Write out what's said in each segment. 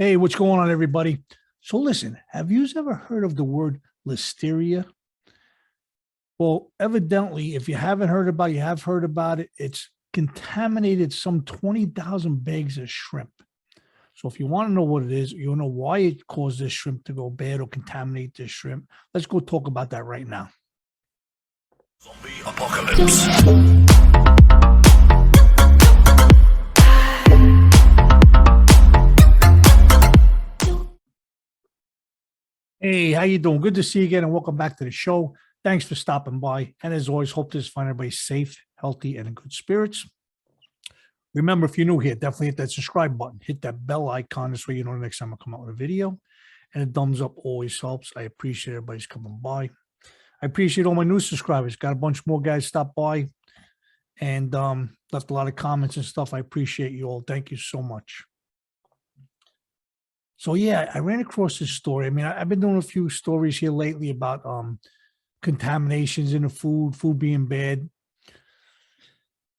Hey, what's going on, everybody? So listen, have you ever heard of the word listeria? Well, evidently, if you haven't heard about it, you have heard about it. It's contaminated some 20,000 bags of shrimp. So if you want to know what it is, you want to know why it caused this shrimp to go bad or contaminate this shrimp, let's go talk about that right now. Zombie apocalypse. Hey, how you doing? Good to see you again, and welcome back to the show. Thanks for stopping by. And as always, hope to find everybody safe, healthy, and in good spirits. Remember, if you're new here, definitely hit that subscribe button. Hit that bell icon. This way you know the next time I come out with a video. And a thumbs up always helps. I appreciate everybody's coming by. I appreciate all my new subscribers. Got a bunch more guys stop by and left a lot of comments and stuff. I appreciate you all. Thank you so much. So yeah, I ran across this story. I mean, I've been doing a few stories here lately about contaminations in the food being bad.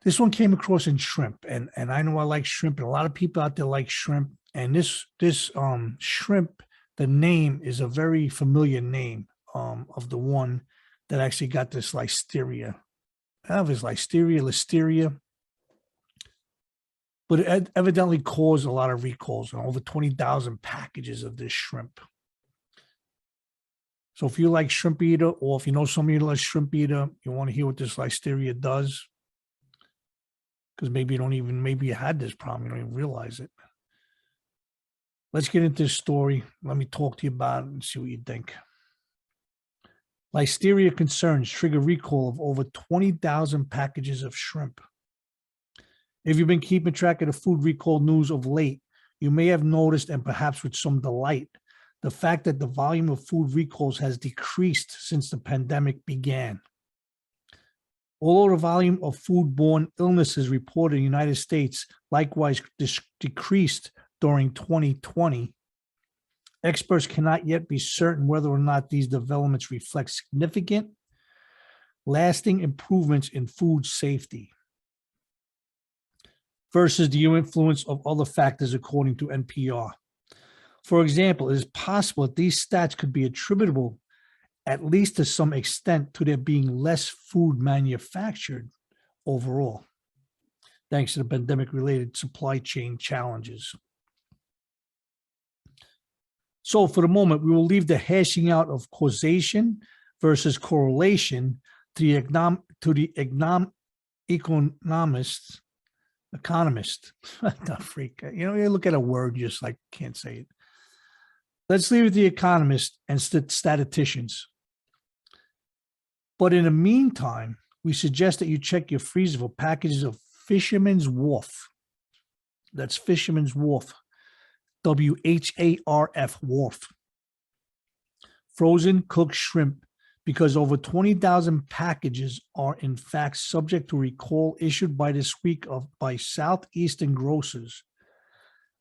This one came across in shrimp, and I know I like shrimp, and a lot of people out there like shrimp. And this shrimp, the name is a very familiar name of the one that actually got this listeria. I don't know if it's listeria. But it evidently caused a lot of recalls and over 20,000 packages of this shrimp. So if you like shrimp eater, or if you know somebody who likes shrimp eater, you want to hear what this listeria does, because maybe you had this problem, you don't even realize it. Let's get into this story. Let me talk to you about it and see what you think. Listeria concerns trigger recall of over 20,000 packages of shrimp. If you've been keeping track of the food recall news of late, you may have noticed, and perhaps with some delight, the fact that the volume of food recalls has decreased since the pandemic began. Although the volume of foodborne illnesses reported in the United States likewise decreased during 2020, experts cannot yet be certain whether or not these developments reflect significant, lasting improvements in food safety versus the influence of other factors, according to NPR. For example, it is possible that these stats could be attributable, at least to some extent, to there being less food manufactured overall, thanks to the pandemic-related supply chain challenges. So for the moment, we will leave the hashing out of causation versus correlation to the economist, not freak. You look at a word, you just like can't say it. Let's leave it to the economists and statisticians. But in the meantime, we suggest that you check your freezer for packages of Fisherman's Wharf. That's Fisherman's Wharf, WHARF, Wharf. Frozen cooked shrimp, because over 20,000 packages are in fact subject to recall issued by this week by Southeastern Grocers,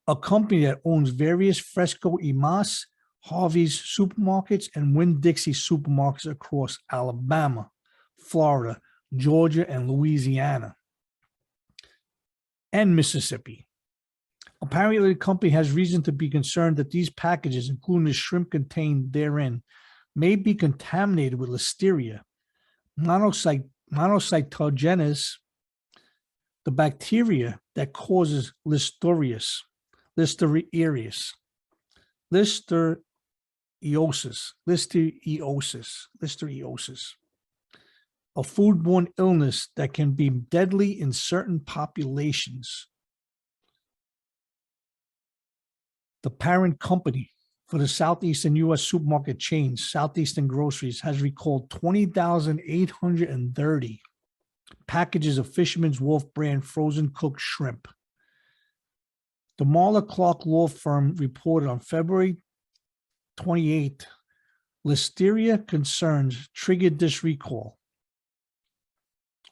a company that owns various Fresco Imas, Harvey's supermarkets, and Winn-Dixie supermarkets across Alabama, Florida, Georgia, and Louisiana, and Mississippi. Apparently, the company has reason to be concerned that these packages, including the shrimp contained therein, may be contaminated with Listeria monocytogenes, the bacteria that causes listeriosis, a foodborne illness that can be deadly in certain populations. The parent company for the Southeastern U.S. supermarket chain, Southeastern Groceries, has recalled 20,830 packages of Fisherman's Wharf brand frozen cooked shrimp. The Marla Clark law firm reported on February 28th, Listeria concerns triggered this recall.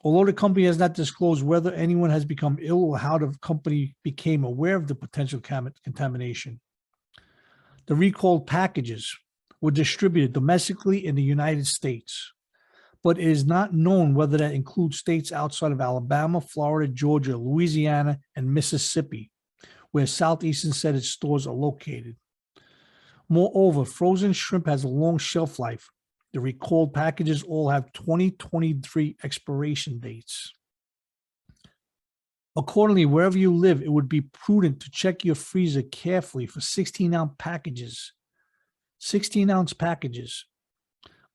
Although the company has not disclosed whether anyone has become ill or how the company became aware of the potential contamination. The recalled packages were distributed domestically in the United States, but it is not known whether that includes states outside of Alabama, Florida, Georgia, Louisiana, and Mississippi, where southeastern set its stores are located. Moreover, frozen shrimp has a long shelf life. The recalled packages all have 2023 expiration dates. Accordingly, wherever you live, it would be prudent to check your freezer carefully for 16-ounce packages, 16-ounce packages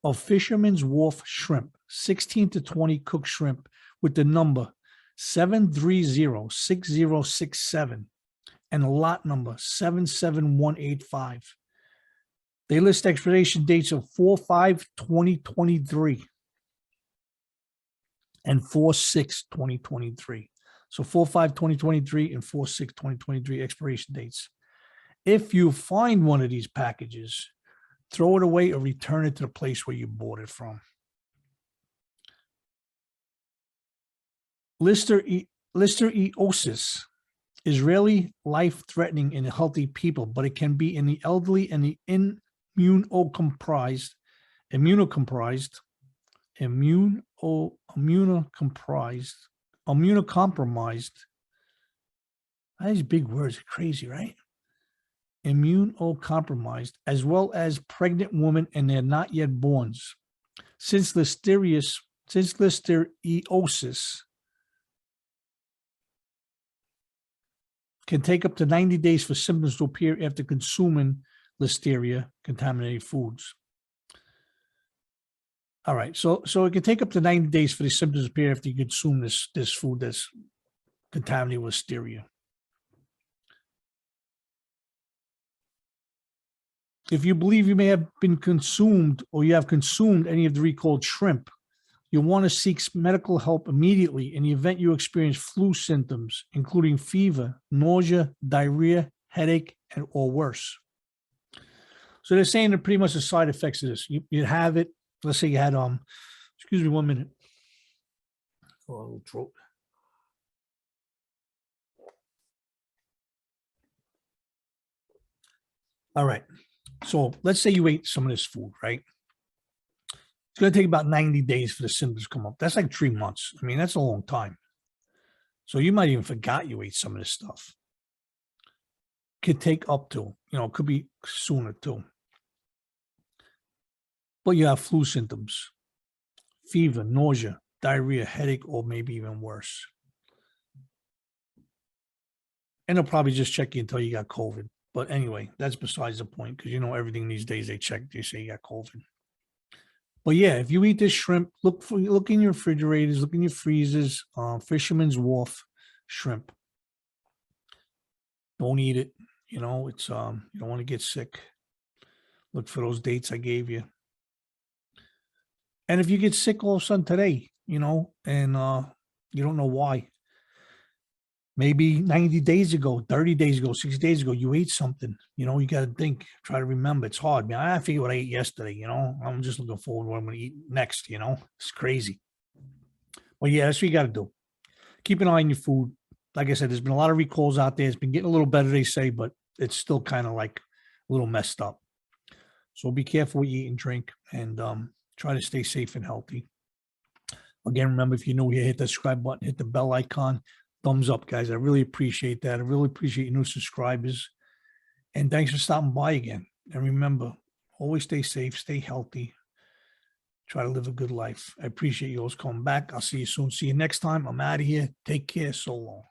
of Fisherman's Wharf shrimp, 16 to 20 cooked shrimp with the number 7306067 and a lot number 77185. They list expiration dates of 4/5/2023 and 4/6/2023. So 4/5/2023 and 4/6/2023 expiration dates. If you find one of these packages, throw it away or return it to the place where you bought it from. Listeriosis is rarely life-threatening in healthy people, but it can be in the elderly and the immunocompromised. These big words are crazy, right? Immunocompromised, as well as pregnant women and they're not yet borns. Since listeriosis can take up to 90 days for symptoms to appear after consuming listeria contaminated foods. All right, so it can take up to 90 days for the symptoms to appear after you consume this food that's contaminated with listeria. If you believe you may have been consumed or you have consumed any of the recalled shrimp, you'll want to seek medical help immediately in the event you experience flu symptoms, including fever, nausea, diarrhea, headache, or worse. So they're saying that pretty much the side effects of this. You have it. Let's say you had, excuse me 1 minute. Oh, a little throat. All right. So let's say you ate some of this food, right? It's going to take about 90 days for the symptoms to come up. That's like 3 months. I mean, that's a long time. So you might even forgot you ate some of this stuff. Could take up to, it could be sooner too. But you have flu symptoms, fever, nausea, diarrhea, headache, or maybe even worse. And they'll probably just check you until you got COVID. But anyway, that's besides the point because everything these days they check, they say you got COVID. But yeah, if you eat this shrimp, look in your refrigerators, look in your freezers, Fisherman's Wharf shrimp. Don't eat it. It's you don't want to get sick. Look for those dates I gave you. And if you get sick all of a sudden today, and you don't know why, maybe 90 days ago, 30 days ago, 60 days ago, you ate something, you got to think, try to remember. It's hard. I figure what I ate yesterday, I'm just looking forward to what I'm going to eat next, it's crazy. Well, yeah, that's what you got to do. Keep an eye on your food. Like I said, there's been a lot of recalls out there. It's been getting a little better, they say, but it's still kind of like a little messed up. So be careful what you eat and drink and try to stay safe and healthy. Again, remember, if you're new here, hit that subscribe button, hit the bell icon. Thumbs up, guys. I really appreciate that. I really appreciate your new subscribers. And thanks for stopping by again. And remember, always stay safe, stay healthy. Try to live a good life. I appreciate you always coming back. I'll see you soon. See you next time. I'm out of here. Take care. So long.